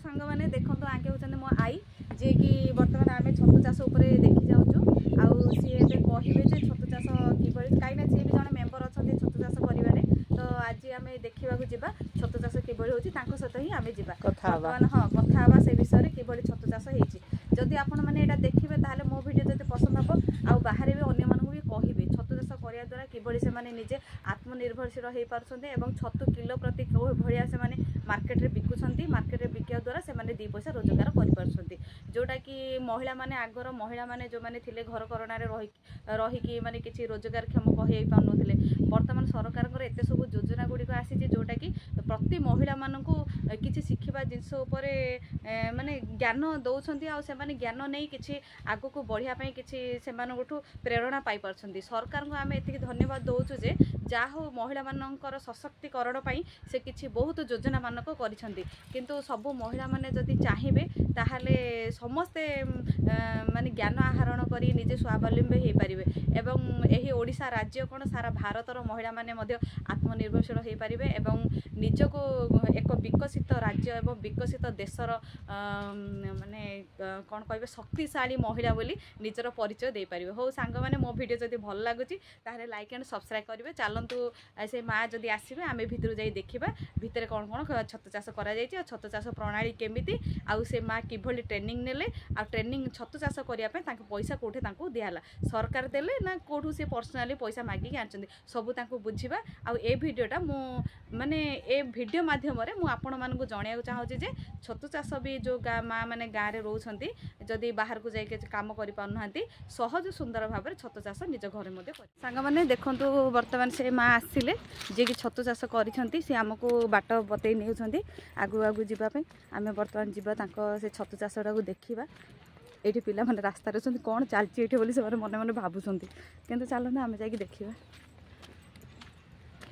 सांग मैंने देखो आगे होती मो आई जी कि बर्तमान आम छतु चाष उपर देखी जाऊँ सी कहे छतु चाष कि कहीं सी भी जन मेम्बर अच्छा छतु चाष कर तो आज आम देखा जा छतु चाष कि सहित ही आम जा बर्तमान हाँ कथा से विषय कि छतु चाष होती आपण मैंने यहाँ देखिए ताल मो भिडियो जब पसंद हम आ बाहर भी अन्य मानक भी कहे छतु चाष करने द्वारा कि निजे आत्मनिर्भरशील हो पार्टी और छतु किलो प्रति भाया से मार्केट में बिकुंट मार्केट में बिका द्वारा से दी पैसा रोजगार कर जोटा कि महिला माने आगर महिला माने जो माने थिले घर करोना रही माने किसी रोजगार क्षम कह पारे बर्तमान सरकार एत सब योजना गुड़िक आसी जोटा कि प्रति महिला मानू किसी शिखा जिनस माने ज्ञान दौरान आने ज्ञान नहीं कि आग को बढ़ापी किसी प्रेरणा पाई पार्टी सरकार को आम ये धन्यवाद दौचु जे जा हो महिला मानकर सशक्तिकरण से किसी बहुत योजना मानक किंतु सबू महिला माने जदि चाहिए ताहले समस्ते माने ज्ञान आहरण करी निजे स्वावलंबी हो पारे एवं यही ओडिशा राज्य कौन सारा भारतर महिला माने मध्य आत्मनिर्भरशील हो पारे एवं निजक एक विकसित राज्य एवं विकसित देशर माने कौन कहे शक्तिशाली महिला बोली निजर परिचय दे पारे। हो सांग मैंने मो वीडियो जब भल लगुच ताहले लाइक एंड सब्सक्राइब करेंगे चलतु से माँ जदि आसवे आम भितर जाई देखा भितर कौन कौन छतु चाष कर छतु चाष प्रणाली केमिति आउ से माँ किभली ट्रेनिंग नेले आ ट्रेनिंग छतु चाष करने पैसा कौटे दिहला सरकार देले ना कौटू से पर्सनाली पैसा मागिक आनी सबू बुझा आ भिडियोटा मु माने ए भिडियो माध्यम आपण मानक जनाया चाहूँगी छतु चाष भी जो माँ मैंने गाँव में रोचती जदि बाहर को जाइए कम कर सहज सुंदर भाव में छतु चाष निज घर में सांग मैंने देखु बर्तमान से माँ आसिले जी कि छतु चाष कर आमको बाट बतई नहीं आगु आगु जावाई आम बर्तमान जावा से छतु चाषटा को देखा ये पिला मैंने रास्तार अच्छे कौन चलती बोली से मन मन भावुं कि चलना आम जा देखा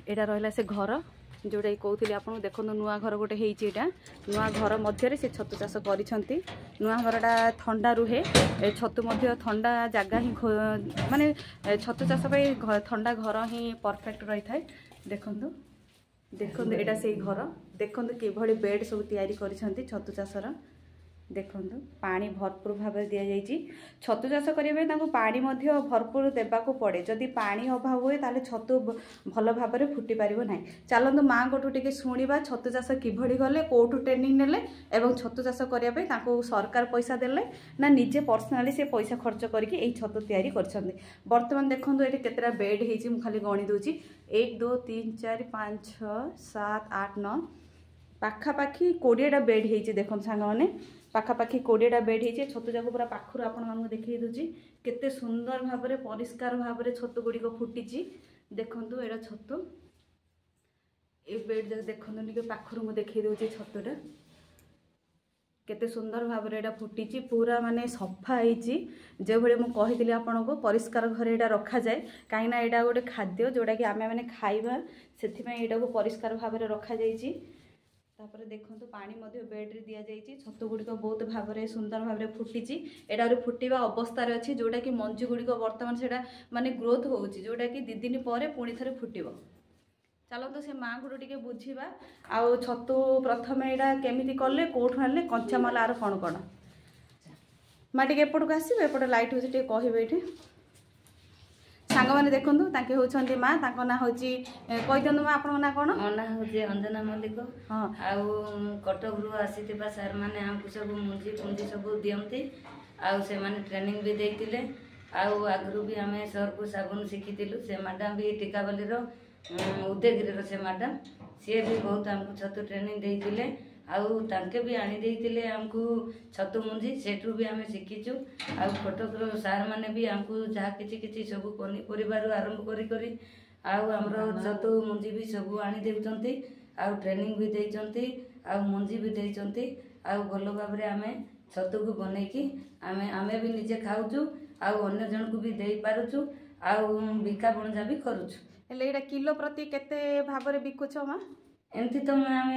यहाँ रहा से घर जोटा कहते आपको देखो नुआ घर गोटे होता नुआ घर मध्य से छतु चाष कर नुआ घरटा ठंडा रुहे छतु ठंडा जगह ही माने छतु चाष ठंडा घर ही परफेक्ट रही है। देखो देखो यहाँ से घर देखो कि बेड सब तैयारी कर छतु चाषर देखो पानी भरपूर भाव दि जाइए छतु चाष करने पानी भरपूर देवाक पड़े जदि पानी अभाव हुए ताले छतु भल भाव में फुटी पार ना। चलतु माँ को टे शुणा छतु चाष किभली गले कौटू ट्रेनिंग नेले एवं छतु चाष करने सरकार पैसा देले ना निजे पर्सनाली से पैसा खर्च करके छतु तैयारी कर बर्तमान देखो ये केतटा बेड हो खाली गणी दूची 1 2 3 4 5 6 7 8 9 पाखापाखि 20टा बेड हो देखो सांग मैंने पाखापाखि 20टा बेड हो छतु जाक पूरा पाखर आपको देखी दूची केते सुंदर भाव में परिष्कार भाव में छतु गुड़िक फुटी देखु एटा छतु ये बेड देखते पाखर मुझे देखी दूची छतुटा केते सुंदर भाव में फुटी पूरा माने सफा होती जो भाई मुझे कही आपन को परिष्कार घर यहाँ रखा जाए कहीं यहाँ गोटे खाद्य जोटा कि आम मैंने खाइबा से यहाँ को परिष्कार भाव में रखा जाइए तापर देखो पानी बेड्रे दि जाइए छतु गुड़िक बहुत भाव में सुंदर भाव में फुटी यहाँ फुटवा अवस्था अच्छी जोटा कि मंजू गुड़िक बर्तमान से माने ग्रोथ होची जोटा कि 2 दिन पर पुणी थे फुटब। चलते से माँ को टे बुझा आउ छतु प्रथम यहाँ केमी कले कौटू आने कंचामाल आर कौन कौन माँ टे एपटक आसवे एपटे लाइट हो कहे ये सांग मैंने देखूँ ताके होती माँ ना हूँ कही दिखाँ माँ आप ना कौन मो ना हूँ अंजना मल्लिक हाँ आउ कटक रु आसी सार मैंने आमको सब मुंजी पुंजी सब दिखती आने ट्रेनिंग भी देते आगु भी आम सरपु साबुन शिखीलु से मैडम भी टिकावली उदयगिरी से मैडम सी भी बहुत आमको छतु ट्रेनिंग देते आउे भी आनी देते आमको छतु मुंजी सेठू भी आम शिखीचु आटकर सार मैंने भी आमको जहाँ कि सब पनीपरिबार आरंभ करी आमर छतु मुंजी भी सब आनी देउछंती ट्रेनिंग भी देइछंती मुंजी भी देइछंती भल भाव में आम छतु को बनईकी आमे भी निजे खाऊचु अन्य जन को भी दे पारुचु बिका बणजा भी करुचु। एटा किलो प्रति केते भाव में बिकुछ माँ एमती तो आम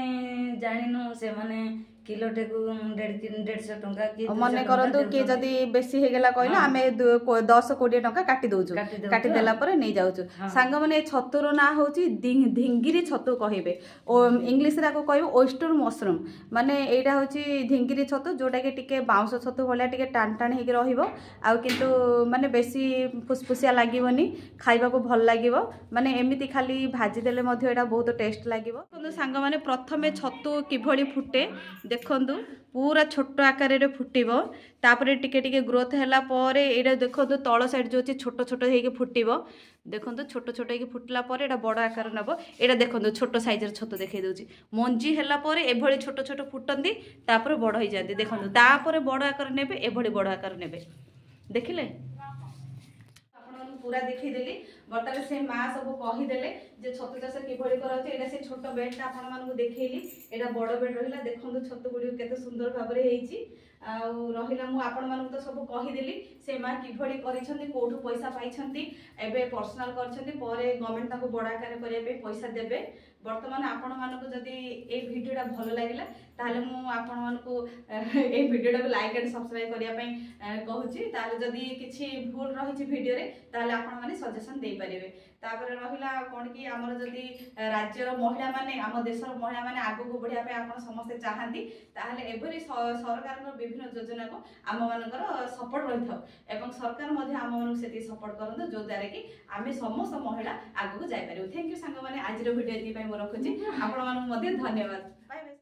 जाणीनु से माने किलोटे को 150 टंका कि मन करंतु कि जदी बेसी हेगला कहला आमे 10-20 टंका काटी दउछु काटी देला पर नै जाउछु सांग माने छतुर ना होची धिंगिरी छतु कहिबे ओ इंग्लिश रा को कहबो ओयस्टर मशरूम माने एटा होची धिंगिरी छतु जोटा के टिके बाउंस छतु भलिया टिके टान टान हेके रहिबो आ किंतु माने बेसी फुसफुसिया लागिवनी खाइबा को भल लागिवो माने एमिति खाली भाजी देले मध्ये एटा बहुत टेस्ट लागिवो तो सांग माने प्रथमे छतु किभଳି फुटे देखंतु पूरा छोट आकार रे फुटिबो तापरे टिके टिके ग्रोथ हैला परे एटा देखंतु तळ साइड जो अछि छोट छोट हेके फुटिबो देखंतु छोट छोट हेके फुटला परे एटा बड़ आकार नबो एटा देखंतु छोट साइज रे छतु देखै दउची मंजी हैला परे एभଳି छोट छोट फुटंदी तापरे बड़ होई जांदी देखंतु तापरे बड़ आकार नेबे एभଳି बड़ आकार नेबे देखिले पूरा देखी देली बर्तमान से माँ सब कहीदेले जे छतु चाष किभଳି कराउछि एटा से छोट बेडटा आपण मानकु देखैली एटा बड़ बेड रहिला देखंतु छतु गुडी केते सुंदर भाबरे हेइछि आ रहिला मु आपण मानकु तो सब कहीदेली से माँ किभଳି करिसंती कोठु पैसा पाइछंती एबे पर्सनल करछंती परे गवर्नमेंट ताको बड़ आकार करिया पे पैसा देबे बर्तमान आपण मानकु जदी ए वीडियोटा भलो लागिला ताले मु आपण मानकु ए वीडियोटा लाइक एंड सब्सक्राइब करिया पई कहूची ताले जदी किछि भूल रहिछि वीडियो रे ताले आपण माने सजेशन दे परिबे तापर रहिला कोन की हमर जदी राज्यर महिला माने हम देशर महिला माने आगु को बढ़िया पे आपण समस्त चाहंती ताले एबरी सरकार को विभिन्न योजना को आम मानकर सपोर्ट रहिथौ एवं सरकार मध्ये आम मानक सेति सपोर्ट करंतो जो द्वारा कि आमे समस्त महिला आगु को जाय परिबो थैंक यू सांग माने आज रो वीडियो एति पई मो रखुची आपण मानक मध्ये धन्यवाद बाय बाय।